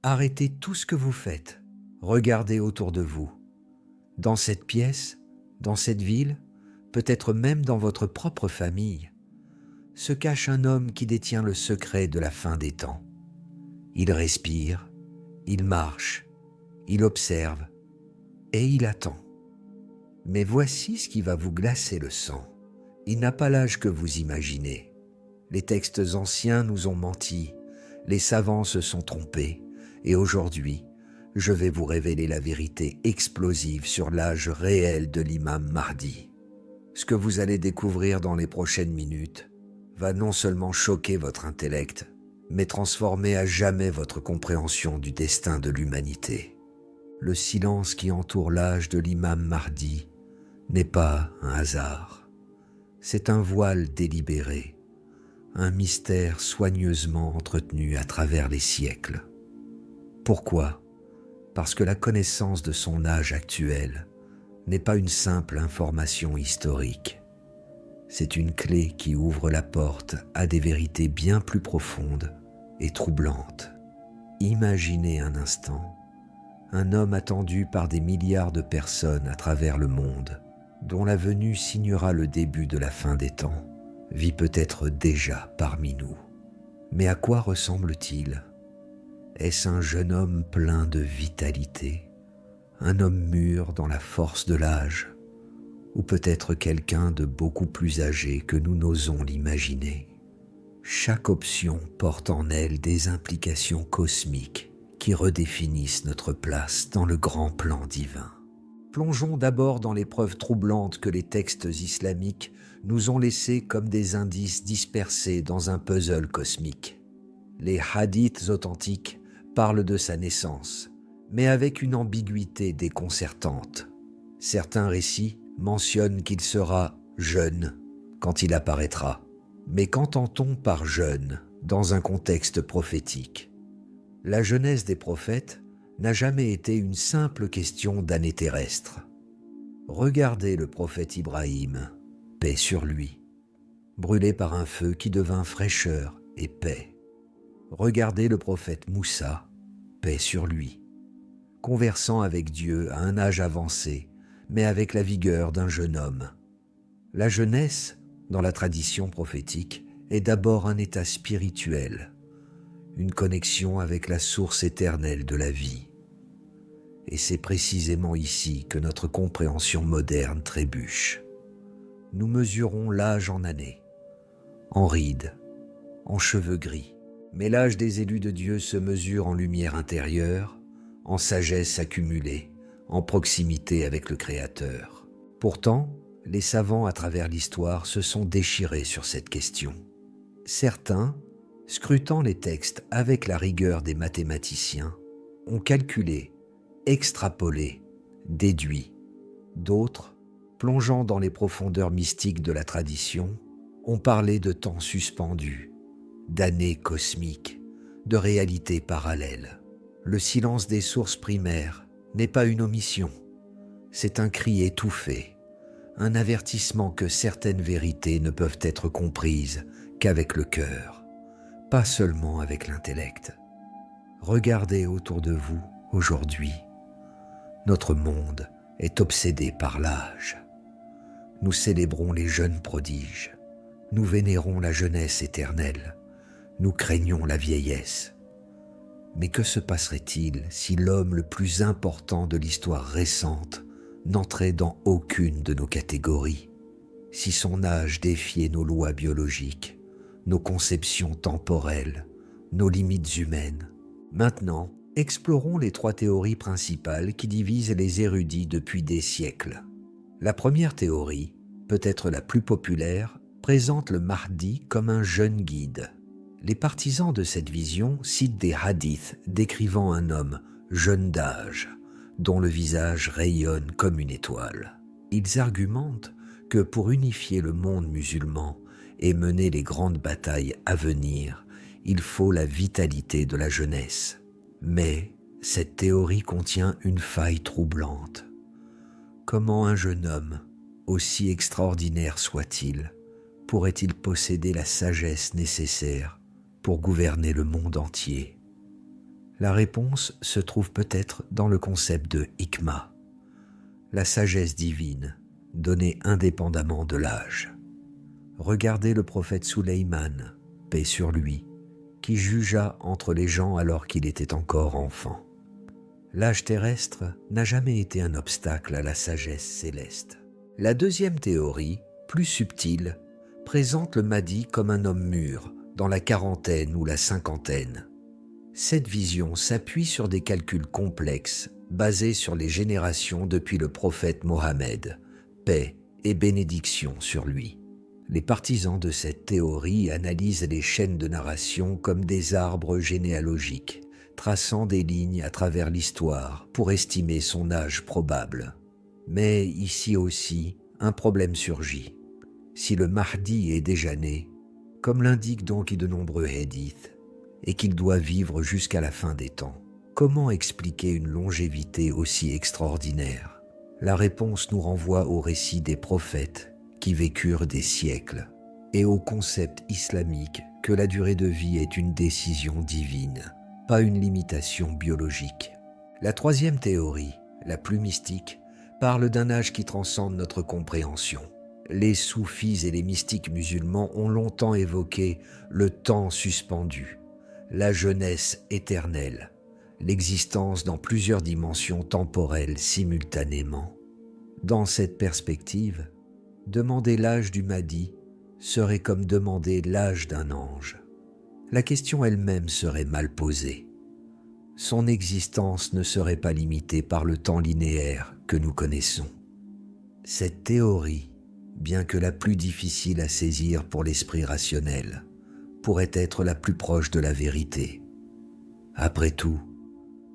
Arrêtez tout ce que vous faites. Regardez autour de vous. Dans cette pièce, dans cette ville, peut-être même dans votre propre famille, se cache un homme qui détient le secret de la fin des temps. Il respire, il marche, il observe et il attend. Mais voici ce qui va vous glacer le sang. Il n'a pas l'âge que vous imaginez. Les textes anciens nous ont menti, les savants se sont trompés, et aujourd'hui, je vais vous révéler la vérité explosive sur l'âge réel de l'imam Mahdi. Ce que vous allez découvrir dans les prochaines minutes va non seulement choquer votre intellect, mais transformer à jamais votre compréhension du destin de l'humanité. Le silence qui entoure l'âge de l'imam Mahdi n'est pas un hasard. C'est un voile délibéré, un mystère soigneusement entretenu à travers les siècles. Pourquoi ? Parce que la connaissance de son âge actuel n'est pas une simple information historique. C'est une clé qui ouvre la porte à des vérités bien plus profondes et troublantes. Imaginez un instant un homme attendu par des milliards de personnes à travers le monde, dont la venue signera le début de la fin des temps, vit peut-être déjà parmi nous. Mais à quoi ressemble-t-il ? Est-ce un jeune homme plein de vitalité, un homme mûr dans la force de l'âge, ou peut-être quelqu'un de beaucoup plus âgé que nous n'osons l'imaginer ? Chaque option porte en elle des implications cosmiques qui redéfinissent notre place dans le grand plan divin. Plongeons d'abord dans les preuves troublantes que les textes islamiques nous ont laissées comme des indices dispersés dans un puzzle cosmique. Les hadiths authentiques parlent de sa naissance, mais avec une ambiguïté déconcertante. Certains récits mentionnent qu'il sera jeune quand il apparaîtra. Mais qu'entend-on par jeune dans un contexte prophétique ? La jeunesse des prophètes n'a jamais été une simple question d'année terrestre. Regardez le prophète Ibrahim, paix sur lui, brûlé par un feu qui devint fraîcheur et paix. Regardez le prophète Moussa, paix sur lui, conversant avec Dieu à un âge avancé, mais avec la vigueur d'un jeune homme. La jeunesse, dans la tradition prophétique, est d'abord un état spirituel, une connexion avec la source éternelle de la vie. Et c'est précisément ici que notre compréhension moderne trébuche. Nous mesurons l'âge en années, en rides, en cheveux gris. Mais l'âge des élus de Dieu se mesure en lumière intérieure, en sagesse accumulée, en proximité avec le Créateur. Pourtant, les savants à travers l'histoire se sont déchirés sur cette question. Certains, scrutant les textes avec la rigueur des mathématiciens, ont calculé, extrapolé, déduit. D'autres, plongeant dans les profondeurs mystiques de la tradition, ont parlé de temps suspendus, d'années cosmiques, de réalités parallèles. Le silence des sources primaires n'est pas une omission, c'est un cri étouffé, un avertissement que certaines vérités ne peuvent être comprises qu'avec le cœur, pas seulement avec l'intellect. Regardez autour de vous aujourd'hui. Notre monde est obsédé par l'âge. Nous célébrons les jeunes prodiges, nous vénérons la jeunesse éternelle, nous craignons la vieillesse. Mais que se passerait-il si l'homme le plus important de l'histoire récente n'entrait dans aucune de nos catégories, si son âge défiait nos lois biologiques, nos conceptions temporelles, nos limites humaines? Maintenant, explorons les 3 théories principales qui divisent les érudits depuis des siècles. La première théorie, peut-être la plus populaire, présente le Mahdi comme un jeune guide. Les partisans de cette vision citent des hadiths décrivant un homme jeune d'âge, dont le visage rayonne comme une étoile. Ils argumentent que pour unifier le monde musulman et mener les grandes batailles à venir, il faut la vitalité de la jeunesse. Mais cette théorie contient une faille troublante. Comment un jeune homme, aussi extraordinaire soit-il, pourrait-il posséder la sagesse nécessaire pour gouverner le monde entier? La réponse se trouve peut-être dans le concept de hikma, la sagesse divine, donnée indépendamment de l'âge. Regardez le prophète Souleyman, paix sur lui, qui jugea entre les gens alors qu'il était encore enfant. L'âge terrestre n'a jamais été un obstacle à la sagesse céleste. La deuxième théorie, plus subtile, présente le Mahdi comme un homme mûr, dans la quarantaine ou la cinquantaine. Cette vision s'appuie sur des calculs complexes basés sur les générations depuis le prophète Mohammed, paix et bénédiction sur lui. Les partisans de cette théorie analysent les chaînes de narration comme des arbres généalogiques, traçant des lignes à travers l'histoire pour estimer son âge probable. Mais ici aussi, un problème surgit. Si le Mahdi est déjà né, comme l'indiquent donc de nombreux hadiths, et qu'il doit vivre jusqu'à la fin des temps, comment expliquer une longévité aussi extraordinaire? La réponse nous renvoie au récit des prophètes qui vécurent des siècles et au concept islamique que la durée de vie est une décision divine, pas une limitation biologique. La troisième théorie, la plus mystique, parle d'un âge qui transcende notre compréhension. Les soufis et les mystiques musulmans ont longtemps évoqué le temps suspendu, la jeunesse éternelle, l'existence dans plusieurs dimensions temporelles simultanément. Dans cette perspective, demander l'âge du Mahdi serait comme demander l'âge d'un ange. La question elle-même serait mal posée. Son existence ne serait pas limitée par le temps linéaire que nous connaissons. Cette théorie, bien que la plus difficile à saisir pour l'esprit rationnel, pourrait être la plus proche de la vérité. Après tout,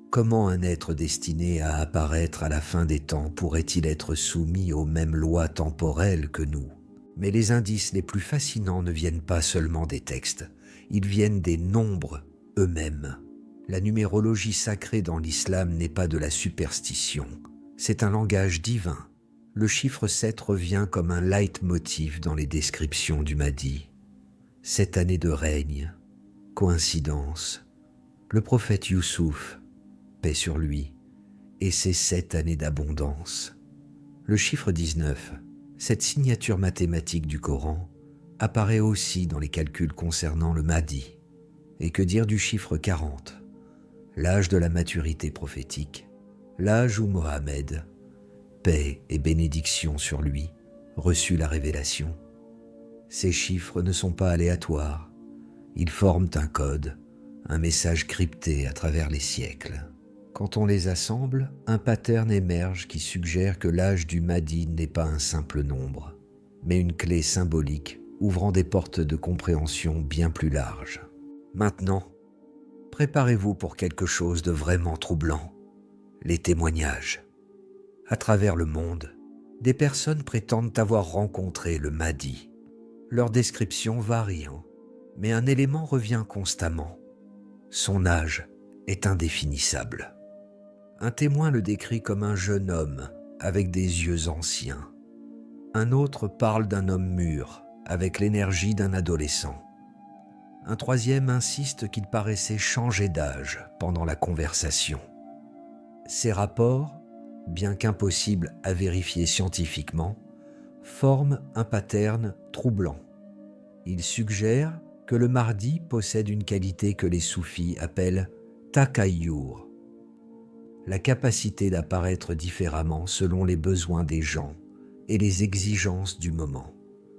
comment un être destiné à apparaître à la fin des temps pourrait-il être soumis aux mêmes lois temporelles que nous? Mais les indices les plus fascinants ne viennent pas seulement des textes, ils viennent des nombres eux-mêmes. La numérologie sacrée dans l'islam n'est pas de la superstition, c'est un langage divin. Le chiffre 7 revient comme un leitmotiv dans les descriptions du Mahdi. 7 années de règne, coïncidence, le prophète Youssouf, paix sur lui, et ses 7 années d'abondance. Le chiffre 19, cette signature mathématique du Coran, apparaît aussi dans les calculs concernant le Mahdi. Et que dire du chiffre 40, l'âge de la maturité prophétique, l'âge où Mohammed, paix et bénédiction sur lui, reçut la révélation. Ces chiffres ne sont pas aléatoires, ils forment un code, un message crypté à travers les siècles. Quand on les assemble, un pattern émerge qui suggère que l'âge du Mahdi n'est pas un simple nombre, mais une clé symbolique ouvrant des portes de compréhension bien plus larges. Maintenant, préparez-vous pour quelque chose de vraiment troublant, les témoignages. À travers le monde, des personnes prétendent avoir rencontré le Mahdi. Leurs descriptions varient, mais un élément revient constamment. Son âge est indéfinissable. Un témoin le décrit comme un jeune homme avec des yeux anciens. Un autre parle d'un homme mûr avec l'énergie d'un adolescent. Un troisième insiste qu'il paraissait changer d'âge pendant la conversation. Ces rapports, bien qu'impossibles à vérifier scientifiquement, forment un pattern troublant. Ils suggèrent que le Mahdi possède une qualité que les soufis appellent takayyur, la capacité d'apparaître différemment selon les besoins des gens et les exigences du moment.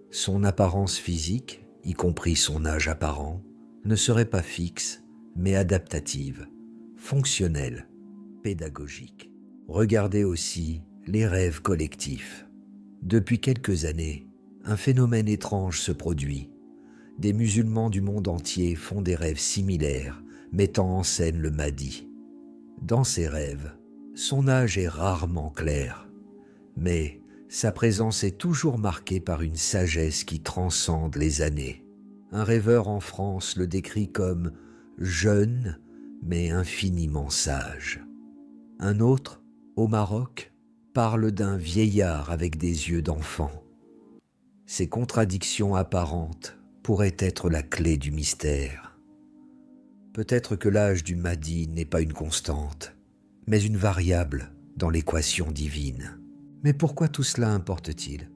Son apparence physique, y compris son âge apparent, ne serait pas fixe, mais adaptative, fonctionnelle, pédagogique. Regardez aussi les rêves collectifs. Depuis quelques années, un phénomène étrange se produit. Des musulmans du monde entier font des rêves similaires, mettant en scène le Mahdi. Dans ces rêves, son âge est rarement clair, mais sa présence est toujours marquée par une sagesse qui transcende les années. Un rêveur en France le décrit comme jeune, mais infiniment sage. Un autre, au Maroc, parle d'un vieillard avec des yeux d'enfant. Ces contradictions apparentes pourraient être la clé du mystère. Peut-être que l'âge du Mahdi n'est pas une constante, mais une variable dans l'équation divine. Mais pourquoi tout cela importe-t-il?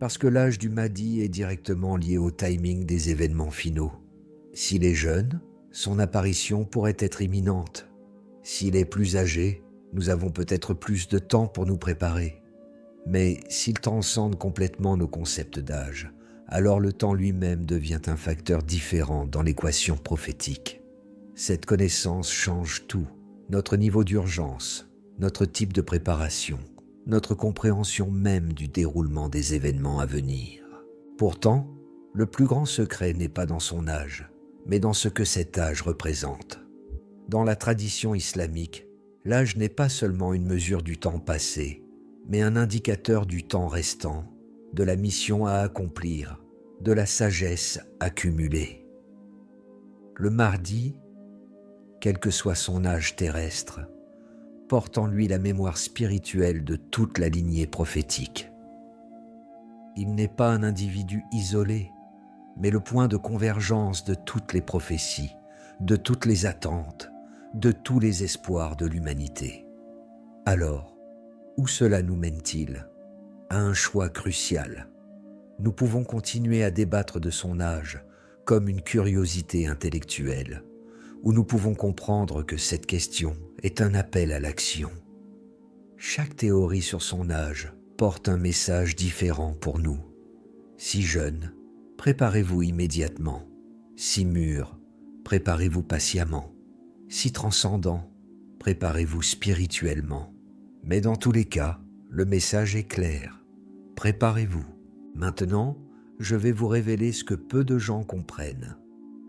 Parce que l'âge du Mahdi est directement lié au timing des événements finaux. S'il est jeune, son apparition pourrait être imminente. S'il est plus âgé, nous avons peut-être plus de temps pour nous préparer. Mais s'il transcende complètement nos concepts d'âge, alors le temps lui-même devient un facteur différent dans l'équation prophétique. Cette connaissance change tout, notre niveau d'urgence, notre type de préparation, notre compréhension même du déroulement des événements à venir. Pourtant, le plus grand secret n'est pas dans son âge, mais dans ce que cet âge représente. Dans la tradition islamique, l'âge n'est pas seulement une mesure du temps passé, mais un indicateur du temps restant, de la mission à accomplir, de la sagesse accumulée. Le Mahdi, quel que soit son âge terrestre, porte en lui la mémoire spirituelle de toute la lignée prophétique. Il n'est pas un individu isolé, mais le point de convergence de toutes les prophéties, de toutes les attentes, de tous les espoirs de l'humanité. Alors, où cela nous mène-t-il? À un choix crucial. Nous pouvons continuer à débattre de son âge comme une curiosité intellectuelle, ou nous pouvons comprendre que cette question est un appel à l'action. Chaque théorie sur son âge porte un message différent pour nous. Si jeune, préparez-vous immédiatement. Si mûr, préparez-vous patiemment. Si transcendant, préparez-vous spirituellement. Mais dans tous les cas, le message est clair. Préparez-vous. Maintenant, je vais vous révéler ce que peu de gens comprennent.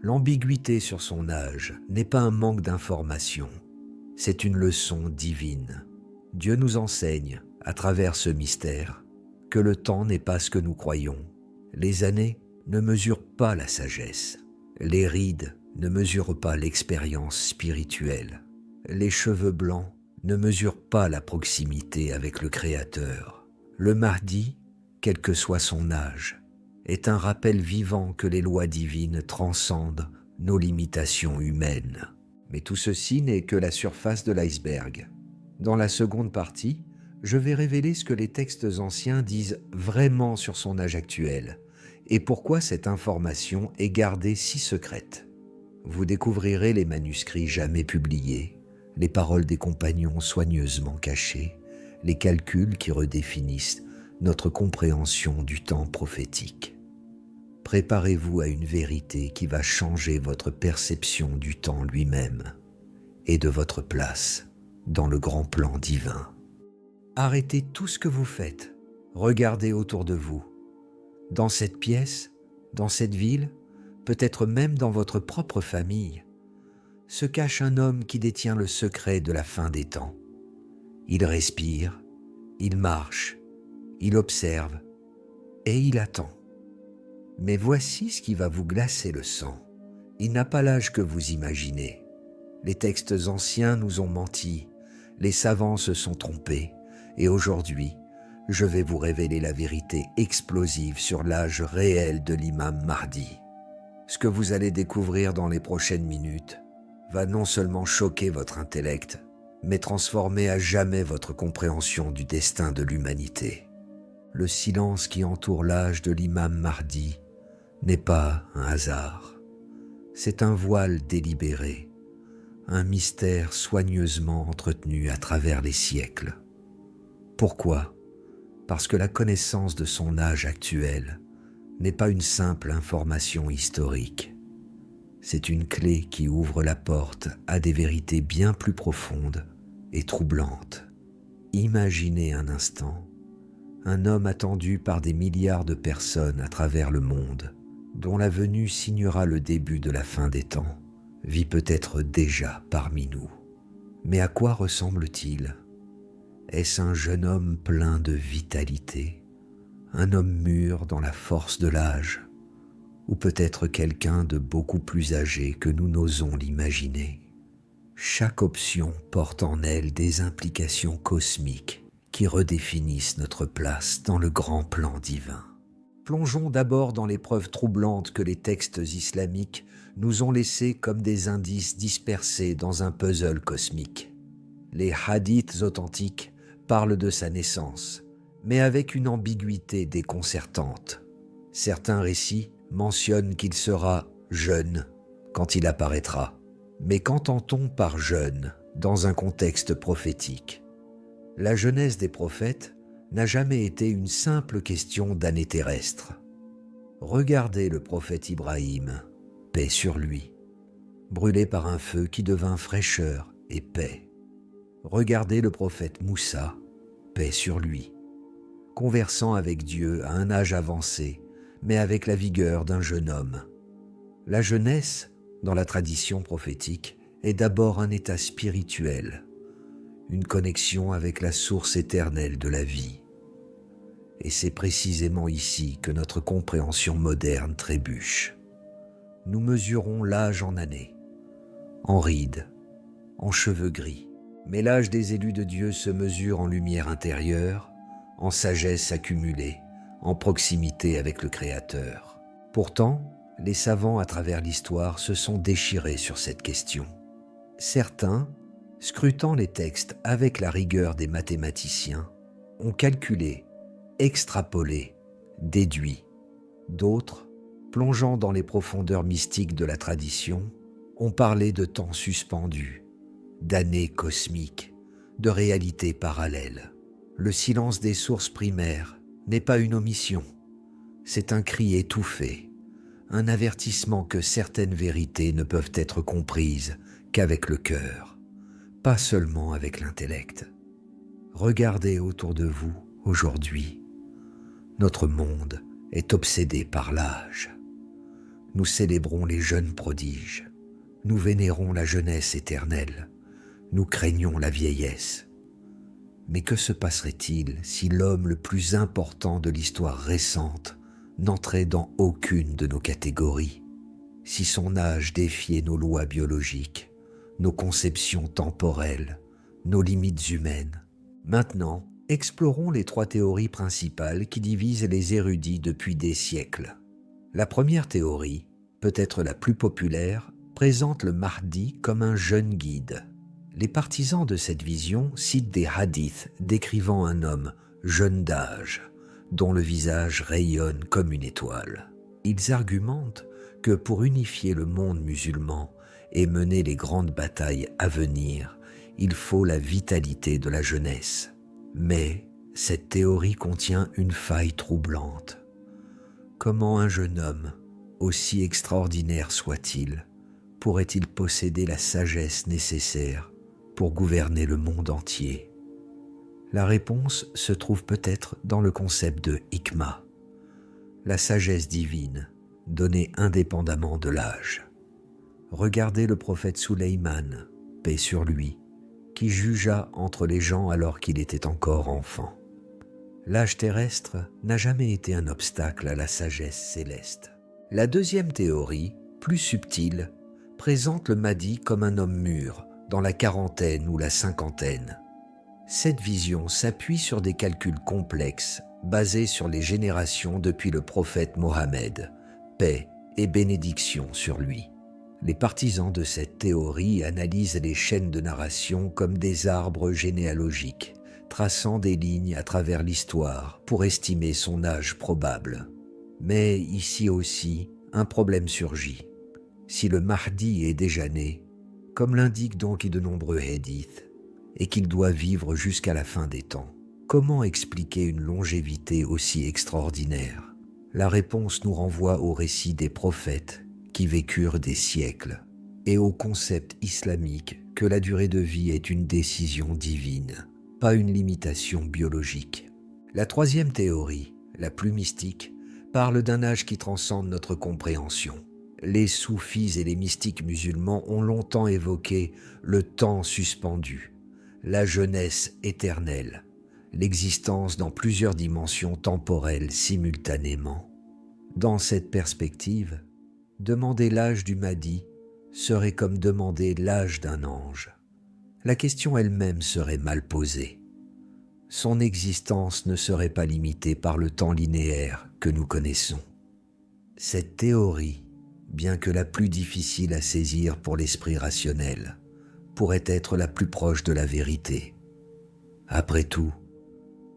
L'ambiguïté sur son âge n'est pas un manque d'information, c'est une leçon divine. Dieu nous enseigne, à travers ce mystère, que le temps n'est pas ce que nous croyons. Les années ne mesurent pas la sagesse. Les rides ne mesurent pas l'expérience spirituelle. Les cheveux blancs ne mesurent pas la proximité avec le Créateur. Le Mahdi, quel que soit son âge, est un rappel vivant que les lois divines transcendent nos limitations humaines. Mais tout ceci n'est que la surface de l'iceberg. Dans la seconde partie, je vais révéler ce que les textes anciens disent vraiment sur son âge actuel et pourquoi cette information est gardée si secrète. Vous découvrirez les manuscrits jamais publiés, les paroles des compagnons soigneusement cachées, les calculs qui redéfinissent notre compréhension du temps prophétique. Préparez-vous à une vérité qui va changer votre perception du temps lui-même et de votre place dans le grand plan divin. Arrêtez tout ce que vous faites, regardez autour de vous. Dans cette pièce, dans cette ville, peut-être même dans votre propre famille, se cache un homme qui détient le secret de la fin des temps. Il respire, il marche, il observe et il attend. Mais voici ce qui va vous glacer le sang. Il n'a pas l'âge que vous imaginez. Les textes anciens nous ont menti, les savants se sont trompés, et aujourd'hui, je vais vous révéler la vérité explosive sur l'âge réel de l'imam Mahdi. Ce que vous allez découvrir dans les prochaines minutes va non seulement choquer votre intellect, mais transformer à jamais votre compréhension du destin de l'humanité. Le silence qui entoure l'âge de l'imam Mahdi n'est pas un hasard. C'est un voile délibéré, un mystère soigneusement entretenu à travers les siècles. Pourquoi? Parce que la connaissance de son âge actuel n'est pas une simple information historique. C'est une clé qui ouvre la porte à des vérités bien plus profondes et troublantes. Imaginez un instant un homme attendu par des milliards de personnes à travers le monde, dont la venue signera le début de la fin des temps, vit peut-être déjà parmi nous. Mais à quoi ressemble-t-il? Est-ce un jeune homme plein de vitalité, un homme mûr dans la force de l'âge, ou peut-être quelqu'un de beaucoup plus âgé que nous n'osons l'imaginer? Chaque option porte en elle des implications cosmiques qui redéfinissent notre place dans le grand plan divin. Plongeons d'abord dans les preuves troublantes que les textes islamiques nous ont laissées comme des indices dispersés dans un puzzle cosmique. Les hadiths authentiques parlent de sa naissance, mais avec une ambiguïté déconcertante. Certains récits mentionnent qu'il sera jeune quand il apparaîtra. Mais qu'entend-on par jeune dans un contexte prophétique? La jeunesse des prophètes n'a jamais été une simple question d'année terrestre. Regardez le prophète Ibrahim, paix sur lui, brûlé par un feu qui devint fraîcheur et paix. Regardez le prophète Moussa, paix sur lui, conversant avec Dieu à un âge avancé, mais avec la vigueur d'un jeune homme. La jeunesse, dans la tradition prophétique, est d'abord un état spirituel, une connexion avec la source éternelle de la vie. Et c'est précisément ici que notre compréhension moderne trébuche. Nous mesurons l'âge en années, en rides, en cheveux gris. Mais l'âge des élus de Dieu se mesure en lumière intérieure, en sagesse accumulée, en proximité avec le Créateur. Pourtant, les savants à travers l'histoire se sont déchirés sur cette question. Certains, scrutant les textes avec la rigueur des mathématiciens, ont calculé, extrapolé, déduit. D'autres, plongeant dans les profondeurs mystiques de la tradition, ont parlé de temps suspendu, d'années cosmiques, de réalités parallèles. Le silence des sources primaires n'est pas une omission, c'est un cri étouffé, un avertissement que certaines vérités ne peuvent être comprises qu'avec le cœur, pas seulement avec l'intellect. Regardez autour de vous aujourd'hui. Notre monde est obsédé par l'âge. Nous célébrons les jeunes prodiges. Nous vénérons la jeunesse éternelle. Nous craignons la vieillesse. Mais que se passerait-il si l'homme le plus important de l'histoire récente n'entrait dans aucune de nos catégories, si son âge défiait nos lois biologiques, nos conceptions temporelles, nos limites humaines? Maintenant, explorons les 3 théories principales qui divisent les érudits depuis des siècles. La première théorie, peut-être la plus populaire, présente le Mahdi comme un jeune guide. Les partisans de cette vision citent des hadiths décrivant un homme jeune d'âge, dont le visage rayonne comme une étoile. Ils argumentent que pour unifier le monde musulman et mener les grandes batailles à venir, il faut la vitalité de la jeunesse. Mais cette théorie contient une faille troublante. Comment un jeune homme, aussi extraordinaire soit-il, pourrait-il posséder la sagesse nécessaire pour gouverner le monde entier? La réponse se trouve peut-être dans le concept de hikma, la sagesse divine, donnée indépendamment de l'âge. Regardez le prophète Sulayman, paix sur lui, qui jugea entre les gens alors qu'il était encore enfant. L'âge terrestre n'a jamais été un obstacle à la sagesse céleste. La deuxième théorie, plus subtile, présente le Mahdi comme un homme mûr, dans la quarantaine ou la cinquantaine. Cette vision s'appuie sur des calculs complexes basés sur les générations depuis le prophète Mohammed, paix et bénédiction sur lui. Les partisans de cette théorie analysent les chaînes de narration comme des arbres généalogiques, traçant des lignes à travers l'histoire pour estimer son âge probable. Mais ici aussi, un problème surgit. Si le Mahdi est déjà né, comme l'indiquent donc de nombreux hadiths, et qu'il doit vivre jusqu'à la fin des temps, comment expliquer une longévité aussi extraordinaire? La réponse nous renvoie au récit des prophètes qui vécurent des siècles, et au concept islamique que la durée de vie est une décision divine, pas une limitation biologique. La troisième théorie, la plus mystique, parle d'un âge qui transcende notre compréhension. Les soufis et les mystiques musulmans ont longtemps évoqué le temps suspendu, la jeunesse éternelle, l'existence dans plusieurs dimensions temporelles simultanément. Dans cette perspective, demander l'âge du Mahdi serait comme demander l'âge d'un ange. La question elle-même serait mal posée. son existence ne serait pas limitée par le temps linéaire que nous connaissons. Cette théorie, bien que la plus difficile à saisir pour l'esprit rationnel, pourrait être la plus proche de la vérité. Après tout,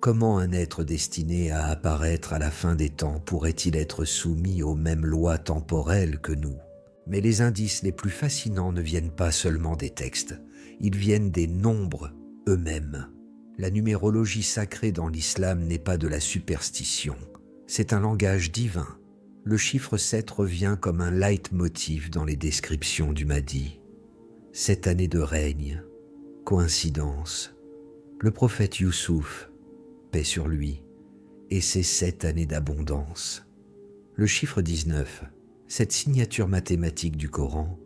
comment un être destiné à apparaître à la fin des temps pourrait-il être soumis aux mêmes lois temporelles que nous ? Mais les indices les plus fascinants ne viennent pas seulement des textes, ils viennent des nombres eux-mêmes. La numérologie sacrée dans l'islam n'est pas de la superstition, c'est un langage divin. Le chiffre 7 revient comme un leitmotiv dans les descriptions du Mahdi. 7 années de règne, coïncidence, le prophète Youssouf, paix sur lui, et ses 7 années d'abondance. Le chiffre 19, cette signature mathématique du Coran,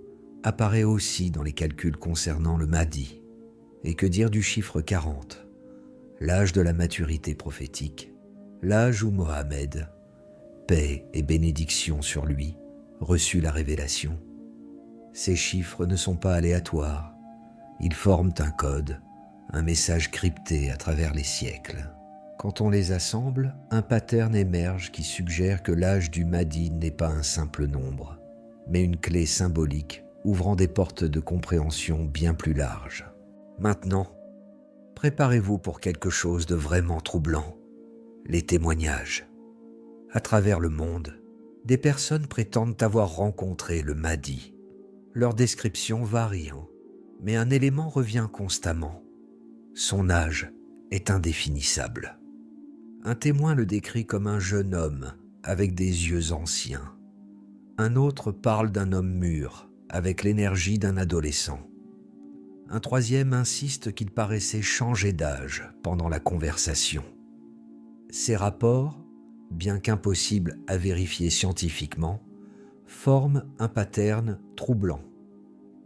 apparaît aussi dans les calculs concernant le Mahdi. Et que dire du chiffre 40, l'âge de la maturité prophétique, l'âge où Mohammed, paix et bénédiction sur lui, reçut la révélation. Ces chiffres ne sont pas aléatoires, ils forment un code, un message crypté à travers les siècles. Quand on les assemble, un pattern émerge qui suggère que l'âge du Mahdi n'est pas un simple nombre, mais une clé symbolique ouvrant des portes de compréhension bien plus larges. Maintenant, préparez-vous pour quelque chose de vraiment troublant, les témoignages. À travers le monde, des personnes prétendent avoir rencontré le Mahdi. Leurs descriptions varient, mais un élément revient constamment. Son âge est indéfinissable. Un témoin le décrit comme un jeune homme avec des yeux anciens. Un autre parle d'un homme mûr avec l'énergie d'un adolescent. Un troisième insiste qu'il paraissait changer d'âge pendant la conversation. Ces rapports, bien qu'impossibles à vérifier scientifiquement, forment un pattern troublant.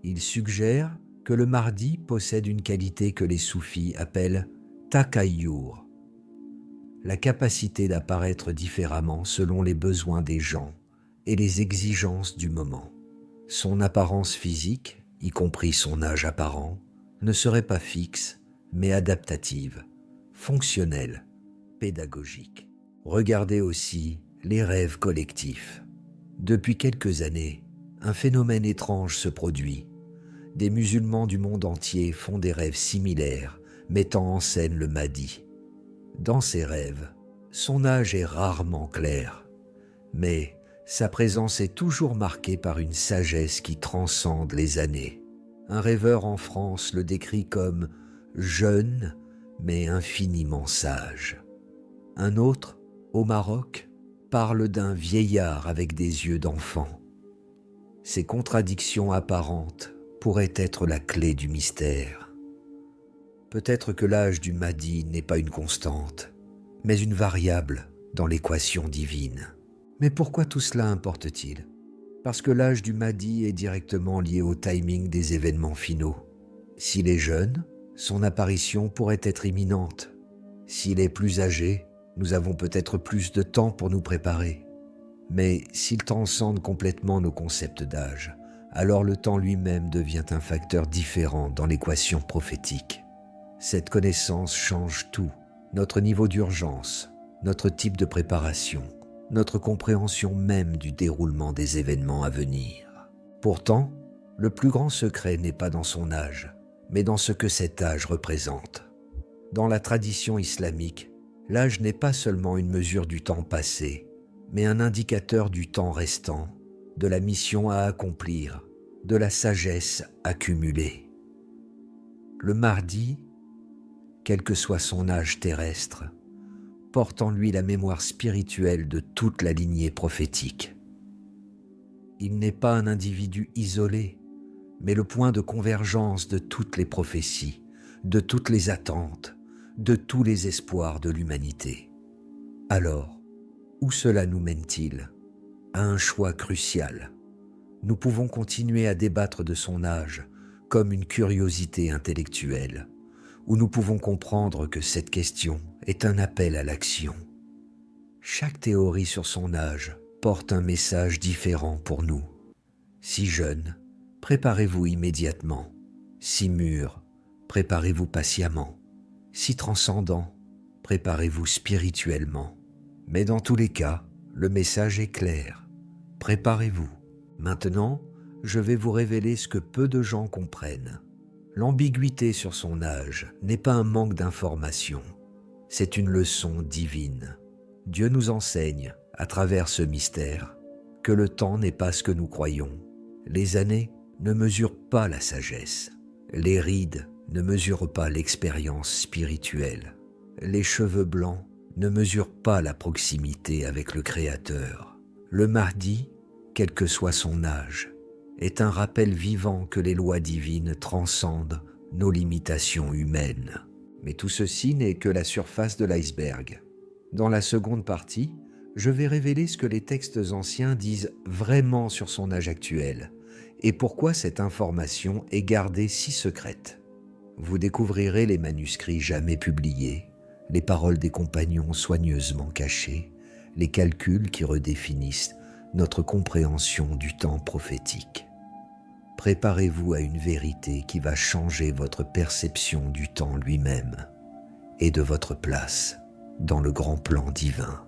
Ils suggèrent que le Mahdi possède une qualité que les soufis appellent takayyur, la capacité d'apparaître différemment selon les besoins des gens et les exigences du moment. Son apparence physique, y compris son âge apparent, ne serait pas fixe, mais adaptative, fonctionnelle, pédagogique. Regardez aussi les rêves collectifs. Depuis quelques années, un phénomène étrange se produit. Des musulmans du monde entier font des rêves similaires, mettant en scène le Mahdi. Dans ces rêves, son âge est rarement clair, mais sa présence est toujours marquée par une sagesse qui transcende les années. Un rêveur en France le décrit comme jeune, mais infiniment sage. Un autre, au Maroc, parle d'un vieillard avec des yeux d'enfant. Ces contradictions apparentes pourraient être la clé du mystère. Peut-être que l'âge du Mahdi n'est pas une constante, mais une variable dans l'équation divine. Mais pourquoi tout cela importe-t-il ? Parce que l'âge du Mahdi est directement lié au timing des événements finaux. S'il est jeune, son apparition pourrait être imminente. S'il est plus âgé, nous avons peut-être plus de temps pour nous préparer. Mais s'il transcende complètement nos concepts d'âge, alors le temps lui-même devient un facteur différent dans l'équation prophétique. Cette connaissance change tout, notre niveau d'urgence, notre type de préparation, notre compréhension même du déroulement des événements à venir. Pourtant, le plus grand secret n'est pas dans son âge, mais dans ce que cet âge représente. Dans la tradition islamique, l'âge n'est pas seulement une mesure du temps passé, mais un indicateur du temps restant, de la mission à accomplir, de la sagesse accumulée. Le Mahdi, quel que soit son âge terrestre, porte en lui la mémoire spirituelle de toute la lignée prophétique. Il n'est pas un individu isolé, mais le point de convergence de toutes les prophéties, de toutes les attentes, de tous les espoirs de l'humanité. Alors, où cela nous mène-t-il ? À un choix crucial. Nous pouvons continuer à débattre de son âge comme une curiosité intellectuelle, ou nous pouvons comprendre que cette question est un appel à l'action. Chaque théorie sur son âge porte un message différent pour nous. Si jeune, préparez-vous immédiatement. Si mûr, préparez-vous patiemment. Si transcendant, préparez-vous spirituellement. Mais dans tous les cas, le message est clair. Préparez-vous. Maintenant, je vais vous révéler ce que peu de gens comprennent. L'ambiguïté sur son âge n'est pas un manque d'information, c'est une leçon divine. Dieu nous enseigne, à travers ce mystère, que le temps n'est pas ce que nous croyons. Les années ne mesurent pas la sagesse. Les rides ne mesurent pas l'expérience spirituelle. Les cheveux blancs ne mesurent pas la proximité avec le Créateur. Le Mahdi, quel que soit son âge, est un rappel vivant que les lois divines transcendent nos limitations humaines. Mais tout ceci n'est que la surface de l'iceberg. Dans la seconde partie, je vais révéler ce que les textes anciens disent vraiment sur son âge actuel et pourquoi cette information est gardée si secrète. Vous découvrirez les manuscrits jamais publiés, les paroles des compagnons soigneusement cachées, les calculs qui redéfinissent notre compréhension du temps prophétique. Préparez-vous à une vérité qui va changer votre perception du temps lui-même et de votre place dans le grand plan divin.